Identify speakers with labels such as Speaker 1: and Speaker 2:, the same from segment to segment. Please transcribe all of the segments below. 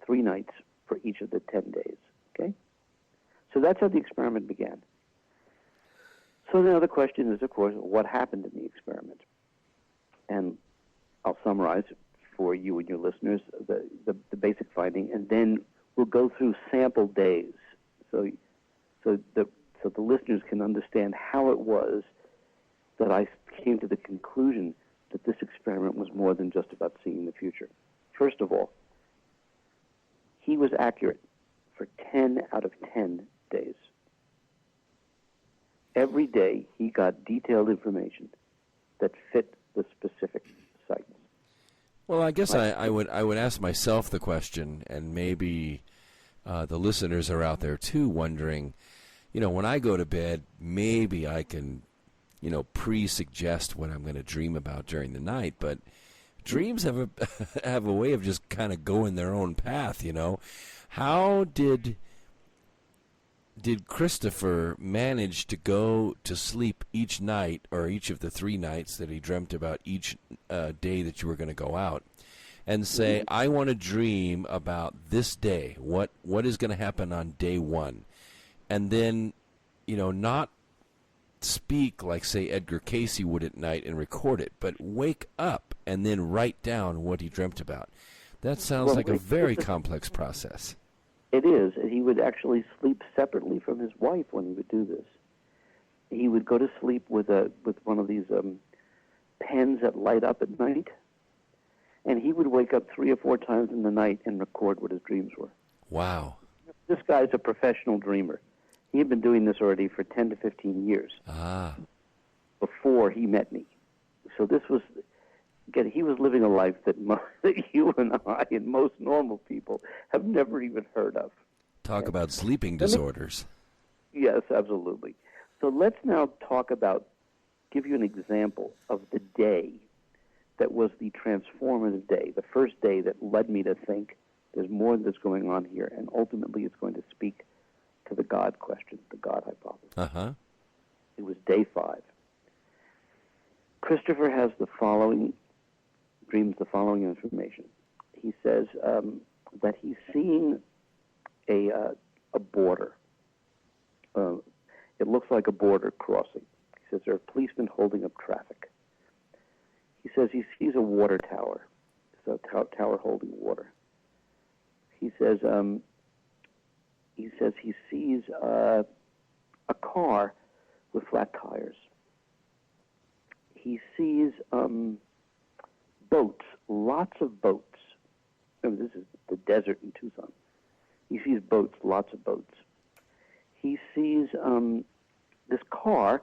Speaker 1: 3 nights for each of the 10 days. Okay? So that's how the experiment began. So now the question is, of course, what happened in the experiment? And I'll summarize for you and your listeners the basic finding, and then we'll go through sample days so the listeners can understand how it was that I came to the conclusion that this experiment was more than just about seeing the future. First of all, he was accurate for 10 out of 10 days. Every day he got detailed information that fit the specific sites.
Speaker 2: Well, I guess I would ask myself the question, and maybe the listeners are out there too wondering, when I go to bed, maybe I can, pre-suggest what I'm going to dream about during the night, but dreams have a way of just kind of going their own path, How did Christopher manage to go to sleep each night, or each of the 3 nights that he dreamt about each day that you were going to go out, and say, I want to dream about this day, what is going to happen on day 1, and then, not speak like, say, Edgar Cayce would at night and record it, but wake up and then write down what he dreamt about. That sounds like a very complex process.
Speaker 1: It is. He would actually sleep separately from his wife when he would do this. He would go to sleep with one of these pens that light up at night, and he would wake up 3 or 4 times in the night and record what his dreams were.
Speaker 2: Wow.
Speaker 1: This guy's a professional dreamer. He had been doing this already for 10 to 15 years before he met me. So this was, again, he was living a life that you and I and most normal people have never even heard of.
Speaker 2: Talk about sleeping disorders.
Speaker 1: Yes, absolutely. So let's now give you an example of the day that was the transformative day, the first day that led me to think there's more that's going on here, and ultimately it's going to speak to the God question, the God hypothesis.
Speaker 2: Uh-huh.
Speaker 1: It was day 5. Christopher has dreams the following information. He says that he's seeing a border. It looks like a border crossing. He says there are policemen holding up traffic. He says he sees a water tower. It's a tower holding water. He says he sees a car with flat tires. He sees boats, lots of boats. This is the desert in Tucson. He sees boats, lots of boats. He sees this car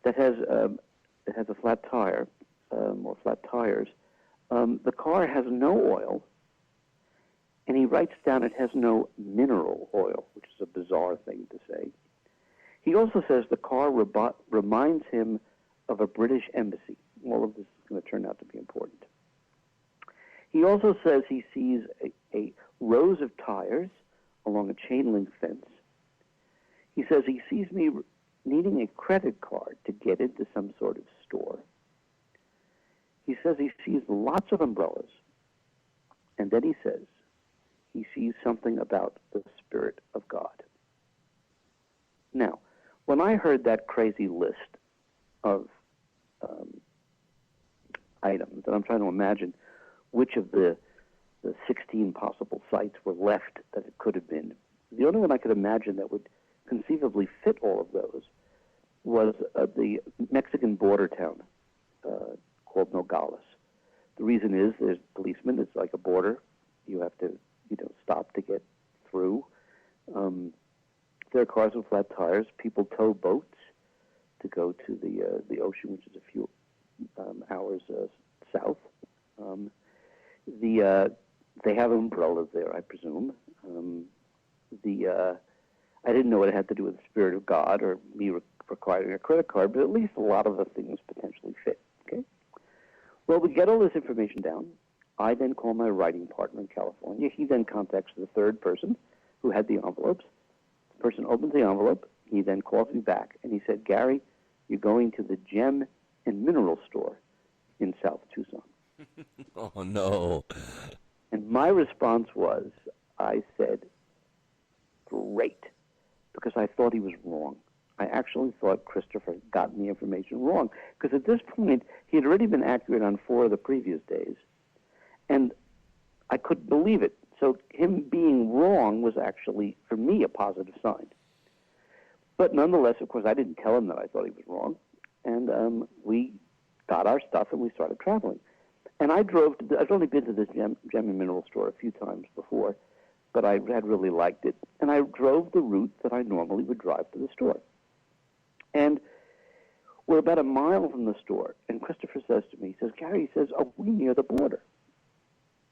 Speaker 1: that has a flat tire, or flat tires. The car has no oil, and he writes down it has no mineral oil, which is a bizarre thing to say. He also says the car reminds him of a British embassy. All of this is going to turn out to be important. He also says he sees a rows of tires along a chain-link fence. He says he sees me needing a credit card to get into some sort of store. He says he sees lots of umbrellas. And then he says he sees something about the Spirit of God. Now, when I heard that crazy list of items, and I'm trying to imagine which of the 16 possible sites were left that it could have been, the only one I could imagine that would conceivably fit all of those was the Mexican border town called Nogales. The reason is there's policemen. It's like a border. You have to, stop to get through. There are cars with flat tires. People tow boats to go to the ocean, which is a few hours south. They have umbrellas there, I presume. I didn't know what it had to do with the Spirit of God or me requiring a credit card, but at least a lot of the things potentially fit. Okay. Well, we get all this information down. I then call my writing partner in California. He then contacts the third person who had the envelopes. The person opens the envelope. He then calls me back, and he said, Gary, you're going to the gem and mineral store in South Tucson.
Speaker 2: Oh, no.
Speaker 1: And my response was, I said, great, because I thought he was wrong. I actually thought Christopher had gotten the information wrong, because at this point, he had already been accurate on 4 of the previous days, and I couldn't believe it. So him being wrong was actually, for me, a positive sign. But nonetheless, of course, I didn't tell him that I thought he was wrong, and we got our stuff and we started traveling. And I drove to I'd only been to this gem and mineral store a few times before, but I had really liked it. And I drove the route that I normally would drive to the store. And we're about a mile from the store, and Christopher says to me, he says, Gary, he says, are we near the border?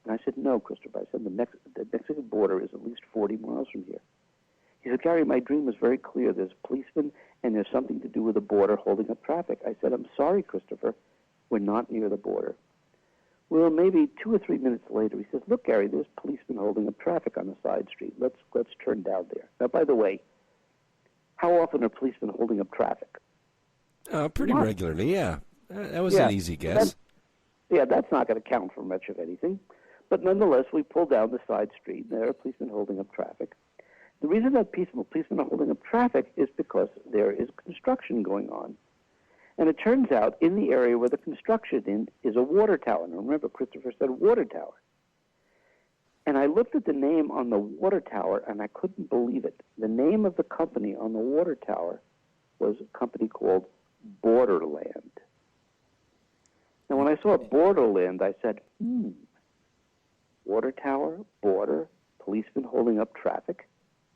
Speaker 1: And I said, no, Christopher. I said, the Mexican border is at least 40 miles from here. He said, Gary, my dream was very clear. There's a policeman, and there's something to do with the border holding up traffic. I said, I'm sorry, Christopher. We're not near the border. Well, maybe 2 or 3 minutes later, he says, look, Gary, there's policemen holding up traffic on the side street. Let's turn down there. Now, by the way, how often are policemen holding up traffic?
Speaker 2: Pretty regularly, yeah. That was an easy guess.
Speaker 1: That's not going to count for much of anything. But nonetheless, we pull down the side street, and there are policemen holding up traffic. The reason that policemen are holding up traffic is because there is construction going on. And it turns out in the area where the construction is a water tower. And remember, Christopher said water tower. And I looked at the name on the water tower, and I couldn't believe it. The name of the company on the water tower was a company called Borderland. Now, when I saw Borderland, I said, water tower, border, policemen holding up traffic.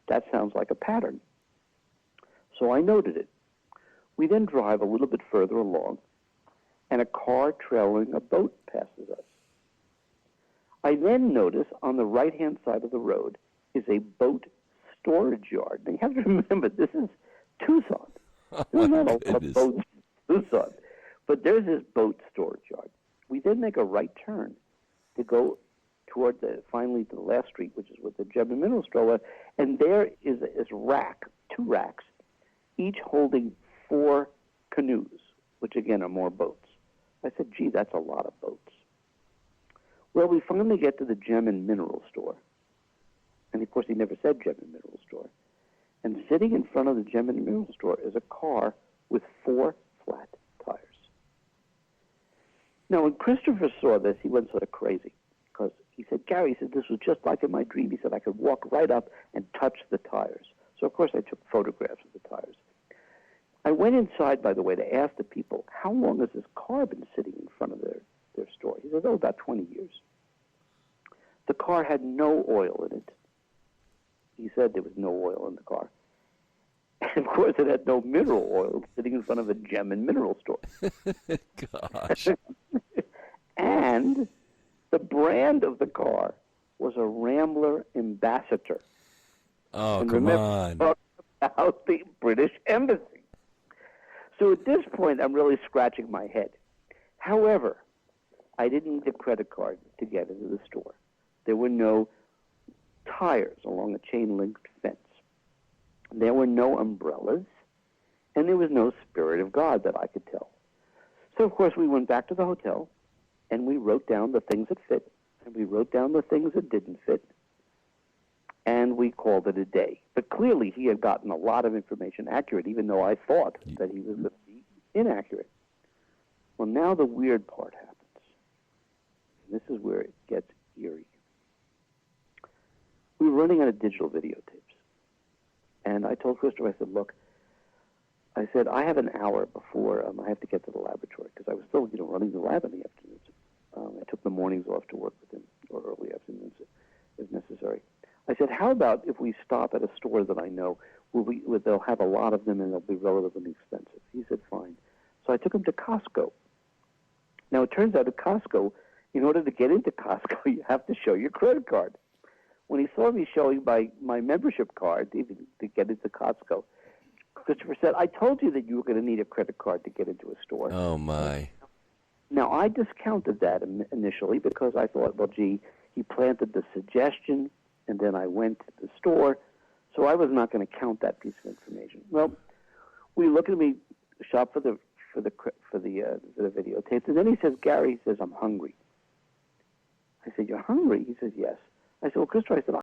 Speaker 1: That sounds like a pattern. So I noted it. We then drive a little bit further along, and a car trailing a boat passes us. I then notice on the right-hand side of the road is a boat storage yard. Now, you have to remember, this is Tucson. There's not a lot of boats in Tucson. But there's this boat storage yard. We then make a right turn to go toward finally to the last street, which is with the gem and mineral store, and there is a rack, 2 racks, each holding 4 canoes, which again are more boats. I said, gee, that's a lot of boats. Well, we finally get to the gem and mineral store. And of course, he never said gem and mineral store. And sitting in front of the gem and mineral store is a car with 4 flat tires. Now, when Christopher saw this, he went sort of crazy. Because he said, Gary, he said, this was just like in my dream. He said, I could walk right up and touch the tires. So, of course, I took photographs of the tires. I went inside, by the way, to ask the people, how long has this car been sitting in front of their store? He said, oh, about 20 years. The car had no oil in it. He said there was no oil in the car. And, of course, it had no mineral oil sitting in front of a gem and mineral store.
Speaker 2: Gosh.
Speaker 1: And the brand of the car was a Rambler Ambassador.
Speaker 2: Oh,
Speaker 1: and
Speaker 2: come
Speaker 1: remember,
Speaker 2: on.
Speaker 1: About the British Embassy. So at this point, I'm really scratching my head. However, I didn't need a credit card to get into the store. There were no tires along a chain-linked fence. There were no umbrellas, and there was no spirit of God that I could tell. So, of course, we went back to the hotel, and we wrote down the things that fit, and we wrote down the things that didn't fit, and we called it a day. But clearly, he had gotten a lot of information accurate, even though I thought that he was going to be inaccurate. Well, now the weird part happens. This is where it gets eerie. We were running out of digital videotapes. And I told Christopher, I said, look, I said, I have an hour before I have to get to the laboratory, because I was still, running the lab in the afternoons. I took the mornings off to work with him, or early afternoons if necessary. I said, how about if we stop at a store that I know where they'll have a lot of them and they'll be relatively expensive? He said, fine. So I took him to Costco. Now, it turns out at Costco, in order to get into Costco, you have to show your credit card. When he saw me showing my membership card even to get into Costco, Christopher said, I told you that you were going to need a credit card to get into a store.
Speaker 2: Oh, my.
Speaker 1: Now, I discounted that initially because I thought, well, gee, he planted the suggestion, and then I went to the store, so I was not going to count that piece of information. Well, we look at me, shop for the videotapes, and then he says, Gary, he says, I'm hungry. I said, you're hungry? He says, yes. I said, well, Christopher, I said,